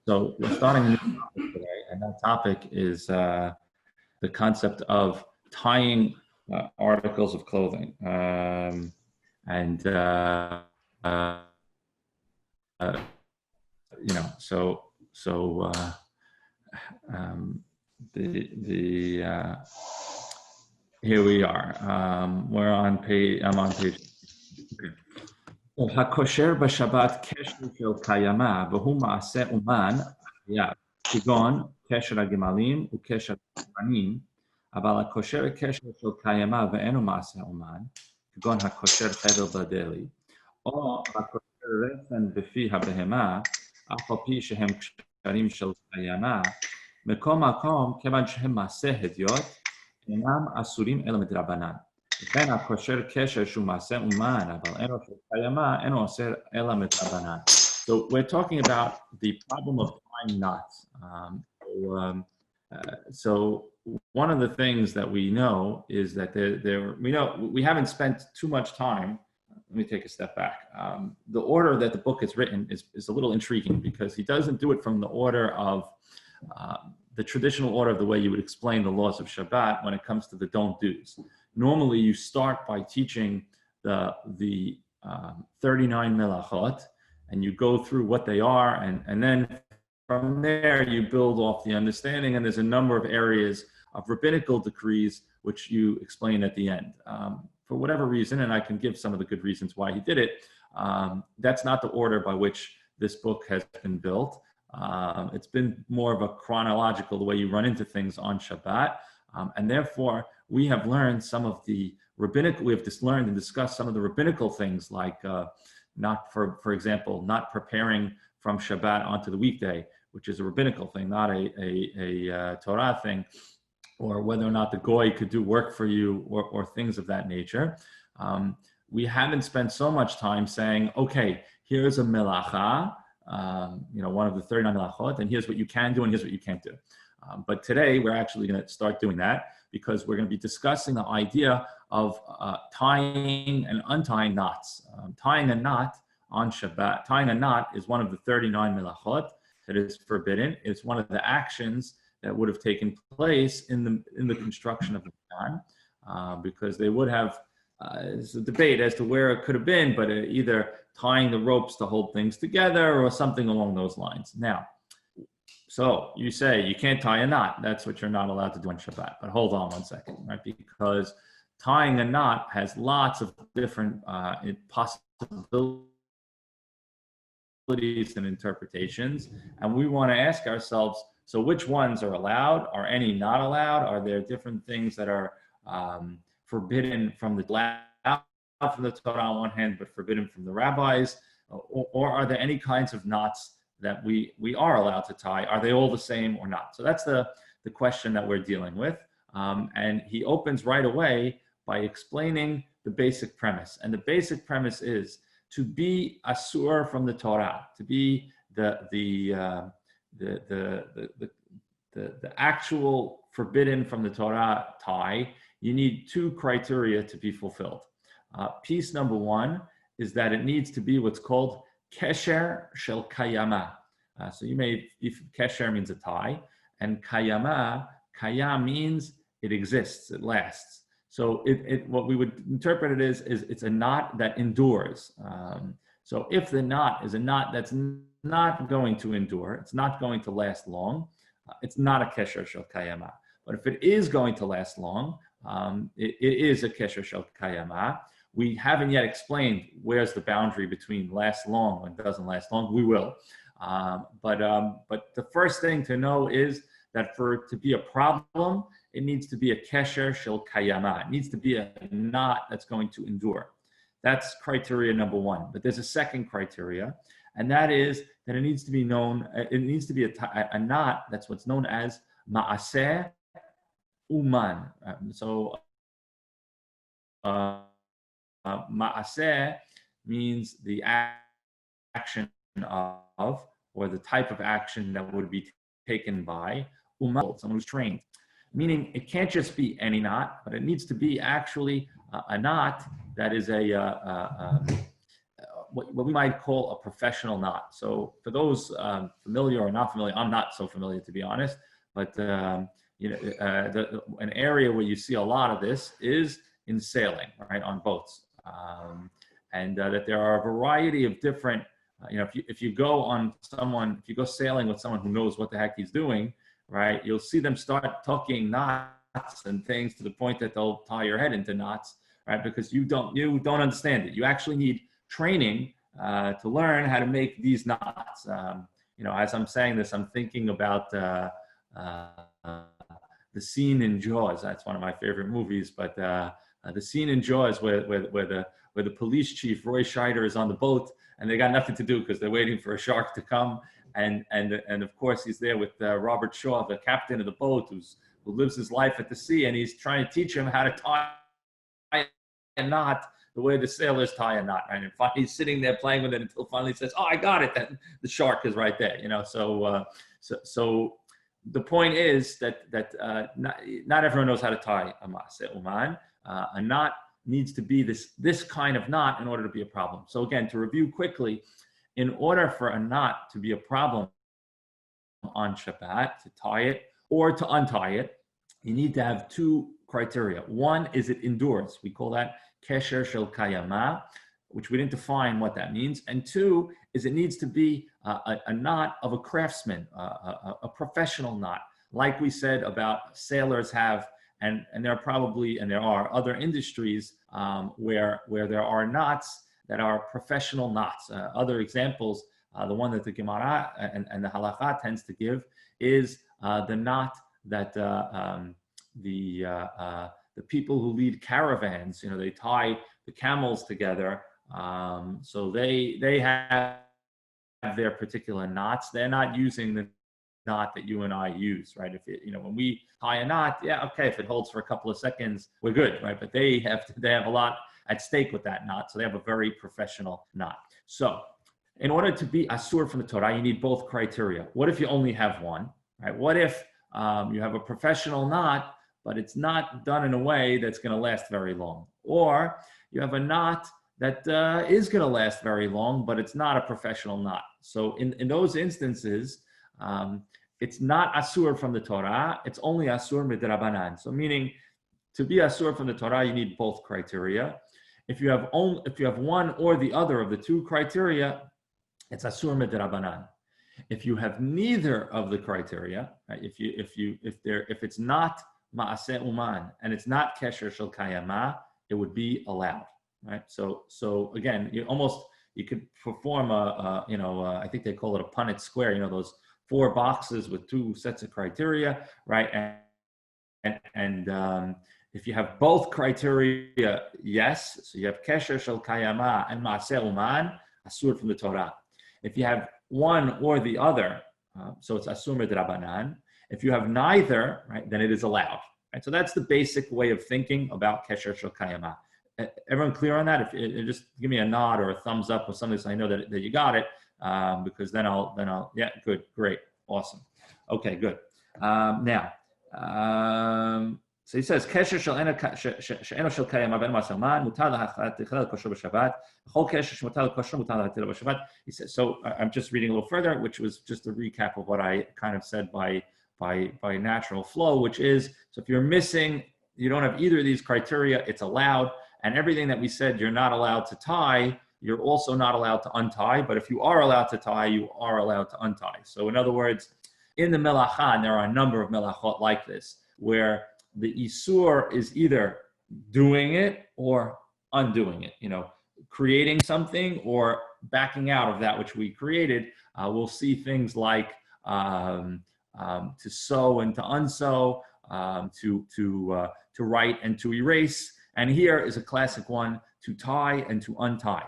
So we're starting a new topic today, and that topic is the concept of tying articles of clothing. And uh, you know, so here we are. We're on page. I'm on page. הקושר בשבת קשר של קיימא והוא מעשה אומן חייב, כגון קשר הגמלים וקשר הגפנים, אבל הקושר קשר של קיימא ואינו מעשה אומן, כגון הקושר חבל בדלי, או הקושר רסן בפי הבהמה, אף על פי שהם קשרים של קיימא, מכל מקום, כיוון שהם מעשה הדיוט, אינם אסורים אלא מדרבנן. וכן הקושר קשר שהוא מעשה אומן, אבל אינו של קיימא, אינו אוסר אלא מדרבנן. So we're talking about the problem of tying knots. So one of the things that we know is that we haven't spent too much time. Let me take a step back. The order that the book is written is a little intriguing because he doesn't do it from the order of the traditional order of the way you would explain the laws of Shabbat when it comes to the don't do's. Normally, you start by teaching the 39 melachot, and you go through what they are, and then from there you build off the understanding. And there's a number of areas of rabbinical decrees which you explain at the end. For whatever reason, and I can give some of the good reasons why he did it, that's not the order by which this book has been built. It's been more of a chronological, the way you run into things on Shabbat. And therefore, we have learned some of the rabbinical, we have just learned and discussed some of the rabbinical things like for example, not preparing from Shabbat onto the weekday, which is a rabbinical thing, not a Torah thing, or whether or not the goy could do work for you or things of that nature. We haven't spent so much time saying, okay, here's a melacha, one of the 39 melachot, and here's what you can do and here's what you can't do. But today we're actually going to start doing that because we're going to be discussing the idea of tying and untying knots. Tying a knot on Shabbat, tying a knot is one of the 39 melachot that is forbidden. It's one of the actions that would have taken place in the construction of the Mishkan, because they would have, there's a debate as to where it could have been, but either tying the ropes to hold things together or something along those lines. Now, so you say you can't tie a knot. That's what you're not allowed to do on Shabbat. But hold on one second, right? Because tying a knot has lots of different possibilities and interpretations. And we want to ask ourselves, so which ones are allowed? Are any not allowed? Are there different things that are forbidden from the Torah on one hand, but forbidden from the rabbis? Or are there any kinds of knots that we are allowed to tie? Are they all the same or not? So that's the question that we're dealing with. And he opens right away by explaining the basic premise. And the basic premise is to be asur from the Torah, to be the actual forbidden from the Torah tie. You need two criteria to be fulfilled. Piece number one is that it needs to be what's called kesher shel kayama. So if kesher means a tie, and kayama, kayam means it exists, it lasts. So what we would interpret it is it's a knot that endures. So if the knot is a knot that's not going to endure, it's not going to last long, it's not a kesher shel kayama. But if it is going to last long, it is a kesher shel kayama. We haven't yet explained where's the boundary between lasts long and doesn't last long. We will. But the first thing to know is that for it to be a problem, it needs to be a kesher shel kayama. It needs to be a knot that's going to endure. That's criteria number one. But there's a second criteria, and that is that it needs to be known, it needs to be a knot that's what's known as ma'aseh uman. Ma'aseh means the action of, or the type of action that would be taken by uman, someone who's trained. Meaning it can't just be any knot, but it needs to be actually a knot that is what we might call a professional knot. So for those familiar or not familiar, I'm not so familiar to be honest, but an area where you see a lot of this is in sailing, right, on boats, and that there are a variety of different. If you go sailing with someone who knows what the heck he's doing, right, you'll see them start tucking knots and things to the point that they'll tie your head into knots, right? Because you don't understand it. You actually need training to learn how to make these knots. As I'm saying this, I'm thinking about the scene in Jaws. That's one of my favorite movies. But the scene in Jaws where the police chief Roy Scheider is on the boat and they got nothing to do because they're waiting for a shark to come, and of course he's there with Robert Shaw, the captain of the boat, who lives his life at the sea, and he's trying to teach him how to tie a knot the way the sailors tie a knot, right? And finally he's sitting there playing with it until finally he says, "Oh, I got it! That the shark is right there." So the point is that not everyone knows how to tie a maaseh uman. A knot needs to be this kind of knot in order to be a problem. So again, to review quickly, in order for a knot to be a problem on Shabbat, to tie it or to untie it, you need to have two criteria. One is it endures. We call that kesher shel kayama, which we didn't define what that means. And two is it needs to be a knot of a craftsman, a professional knot. Like we said about sailors have, and there are other industries where there are knots that are professional knots. Other examples, the one that the Gemara and the Halakha tends to give is the knot that the people who lead caravans, they tie the camels together. So they have their particular knots. They're not using the knot that you and I use, right? When we tie a knot, yeah, okay, if it holds for a couple of seconds, we're good, right? But they have a lot at stake with that knot, so they have a very professional knot. So in order to be asur from the Torah, you need both criteria. What if you only have one, right? What if you have a professional knot, but it's not done in a way that's going to last very long? Or you have a knot that is going to last very long, but it's not a professional knot. So in those instances, it's not asur from the Torah, it's only asur midrabanan. So meaning, to be asur from the Torah, you need both criteria. If you have one or the other of the two criteria, it's asur midrabanan. If you have neither of the criteria, right, if it's not maaseh uman and it's not kesher shel kayama, it would be allowed, right? So again, you could perform I think they call it a Punnett square. Those 4 boxes with 2 sets of criteria, right? And if you have both criteria, yes, so you have kesher shel kayama and maaseh uman, asur from the Torah. If you have one or the other, so it's asur midrabanan. If you have neither, right, then it is allowed. Right? So that's the basic way of thinking about kesher shel kayama. Everyone clear on that? If just give me a nod or a thumbs up or something, so I know that you got it. Because then I'll yeah, good, great, awesome. Okay, good. Now, so he says kesher she'eno shel kayama ben masaman mutar lahachat kosher b'Shabbat chol kesher shmutar kosher mutar lahatil b'Shabbat. He says, so I'm just reading a little further, which was just a recap of what I kind of said by natural flow, which is, so if you're missing, you don't have either of these criteria, it's allowed, and everything that we said you're not allowed to tie, you're also not allowed to untie. But if you are allowed to tie, you are allowed to untie. So in other words, in the melacha, and there are a number of melachot like this, where the isur is either doing it or undoing it, creating something or backing out of that which we created. We'll see things like to sew and to unsew, to write and to erase. And here is a classic one, to tie and to untie.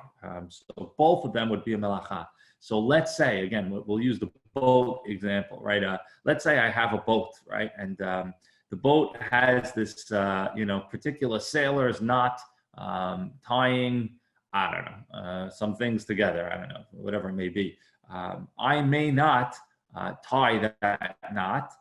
So both of them would be a melacha. So let's say, again, we'll use the boat example, right? Let's say I have a boat, right? And the boat has this, particular sailor's knot tying, I don't know, some things together. I don't know, whatever it may be. I may not tie that knot,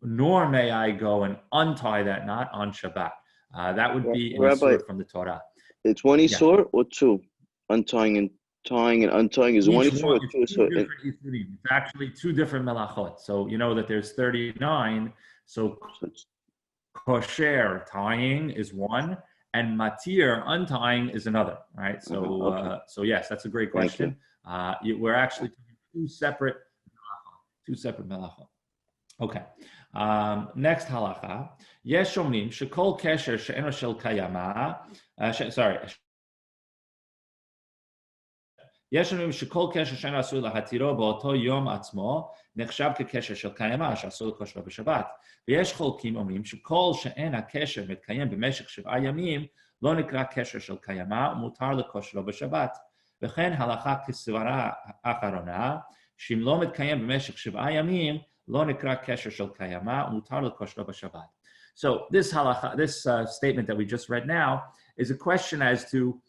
nor may I go and untie that knot on Shabbat. That would be an Rabbi, isur from the Torah. it's one isur or two? Untying and tying and untying is one Each issue one, or it's two. two different isurim. It's actually two different melachot. So you know that there's 39. So kosher tying is one, and matir untying is another. Right. So Okay. so yes, that's a great Thank you. question. We're actually two separate melachot. Okay. Next halacha. Yesh omrim shekol kesher she'eno shel kayama. Sorry. יש אומרים שכל קשר שאינו אסור להתירו באותו יום עצמו נחשב כקשר של קיימא שאסור לקושרו בשבת. ויש חולקים אומרים שכל שאין הקשר מתקיים במשך 7 ימים לא נקרא קשר של קיימא ומותר לקושרו בשבת. וכן הלכה כסברה האחרונה שאם לא מתקיים במשך 7 ימים לא נקרא קשר של קיימא ומותר לקושרו בשבת. So this halacha, this statement that we just read now is a question as to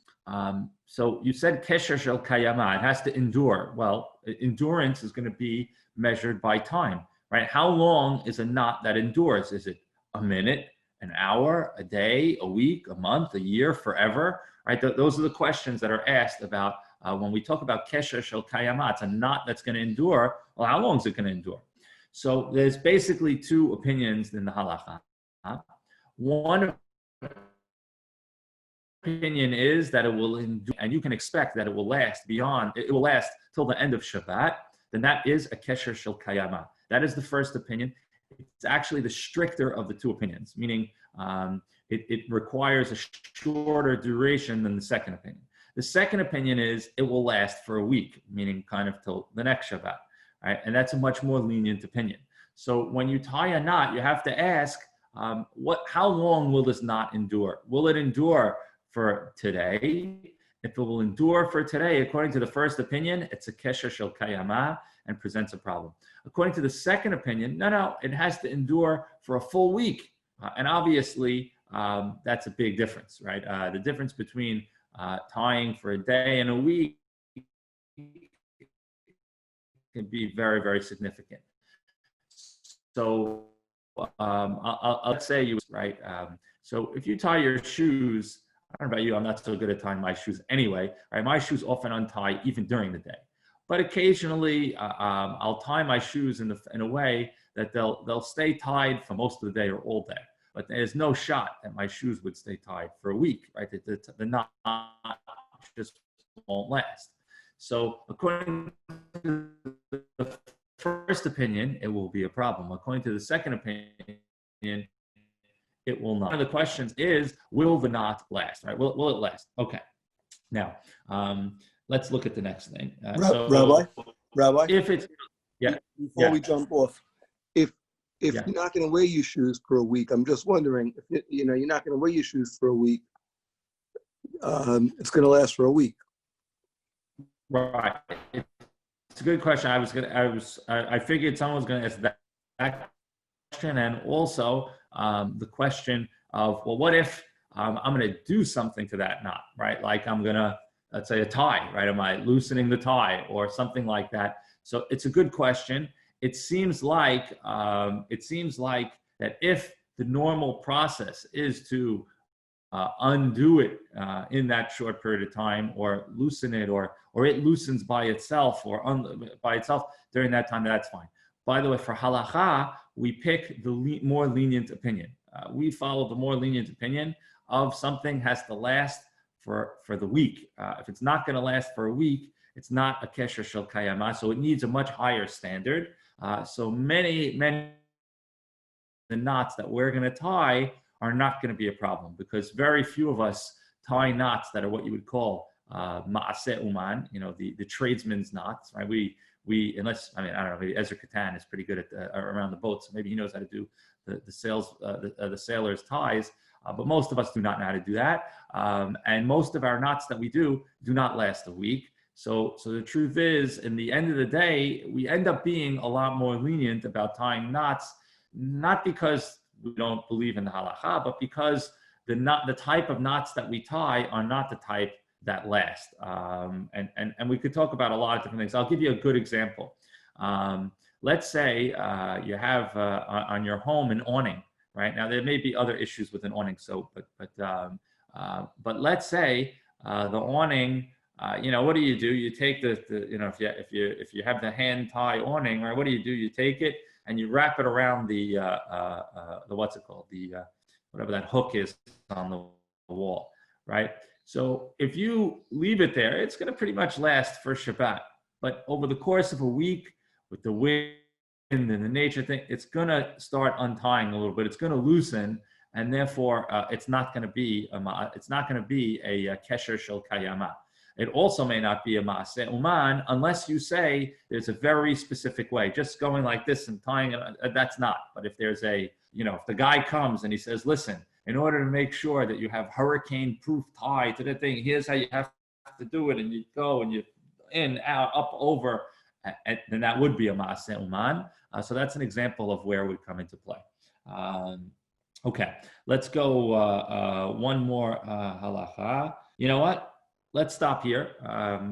so you said kesher shel kayama, it has to endure. Well, endurance is going to be measured by time, right? How long is a knot that endures? Is it a minute, an hour, a day, a week, a month, a year, forever? Right? Those are the questions that are asked about when we talk about kesher shel kayama. It's a knot that's going to endure. Well, how long is it going to endure? So there's basically two opinions in the halacha. One opinion is that it will endure, and you can expect that it will last till the end of Shabbat, then that is a kesher shel kayama. That is the first opinion. It's actually the stricter of the two opinions, meaning it requires a shorter duration than the second opinion. The second opinion is it will last for a week, meaning kind of till the next Shabbat, right? And that's a much more lenient opinion. So when you tie a knot, you have to ask, how long will this knot endure? Will it endure for today? If it will endure for today, according to the first opinion, it's a kesher shel kayama and presents a problem. According to the second opinion, no, it has to endure for a full week. And obviously, that's a big difference, right? The difference between tying for a day and a week can be very, very significant. So let's say you, right? So if you tie your shoes, I don't know about you, I'm not so good at tying my shoes anyway, right? My shoes often untie even during the day. But occasionally, I'll tie my shoes in a way that they'll stay tied for most of the day or all day. But there's no shot that my shoes would stay tied for a week, right? The knot just won't last. So according to the first opinion, it will be a problem. According to the second opinion, it will not. One of the questions is, will the knot last, right? Will it last? Okay. Now, let's look at the next thing. Rabbi, if it's, before we jump off, if you're not going to wear your shoes for a week, I'm just wondering, if you're not going to wear your shoes for a week, it's going to last for a week. Right. It's a good question. I figured someone was going to ask that question, and also the question of, well, what if I'm going to do something to that knot, right? Like I'm going to, let's say, a tie, right? Am I loosening the tie or something like that? So it's a good question. It seems like that if the normal process is to undo it in that short period of time, or loosen it, or it loosens by itself, by itself during that time, that's fine. By the way, for halacha, we pick the more lenient opinion. We follow the more lenient opinion of something has to last for the week. If it's not going to last for a week, it's not a kesher shel kayama, so it needs a much higher standard. So many the knots that we're going to tie are not going to be a problem, because very few of us tie knots that are what you would call ma'aseh uman, the tradesman's knots, right? We unless, I don't know, maybe Ezra Katan is pretty good at around the boat, so maybe he knows how to do the sailor's ties, but most of us do not know how to do that, and most of our knots that we do not last a week. So the truth is, in the end of the day, we end up being a lot more lenient about tying knots, not because we don't believe in the halacha, but because the type of knots that we tie are not the type that last. And we could talk about a lot of different things. I'll give you a good example. Let's say you have on your home an awning, right? Now there may be other issues with an awning, but let's say the awning What do? You take if you have the hand tie awning, right? What do? You take it and you wrap it around the what's it called? Whatever that hook is on the wall, right? So if you leave it there, it's going to pretty much last for Shabbat. But over the course of a week, with the wind and the nature thing, it's going to start untying a little bit. It's going to loosen, and therefore it's not going to be a kesher shel kayama. It also may not be a maaseh uman unless you say there's a very specific way. Just going like this and tying it, that's not. But if there's if the guy comes and he says, listen, in order to make sure that you have hurricane-proof tie to the thing, here's how you have to do it, and you go and you in, out, up, over, then that would be a maaseh uman. So that's an example of where it would come into play. Okay, let's go one more halacha. You know what? Let's stop here.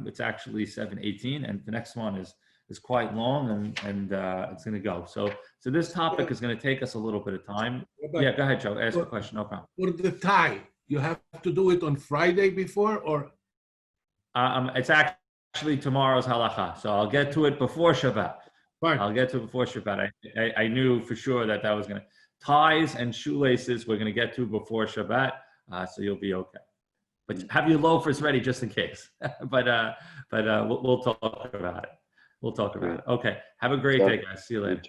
It's actually 7:18, and the next one is quite long, and it's going to go. So this topic is going to take us a little bit of time. Yeah, go ahead, Joe. Ask a question. No problem. For the tie, you have to do it on Friday before, or? It's actually tomorrow's halacha, so I'll get to it before Shabbat. Fine. I'll get to it before Shabbat. I knew for sure that was going to ties and shoelaces. We're going to get to before Shabbat, so you'll be okay. But have your loafers ready just in case. but we'll talk about it. Okay. Have a great day, guys. See you later.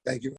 Thank you.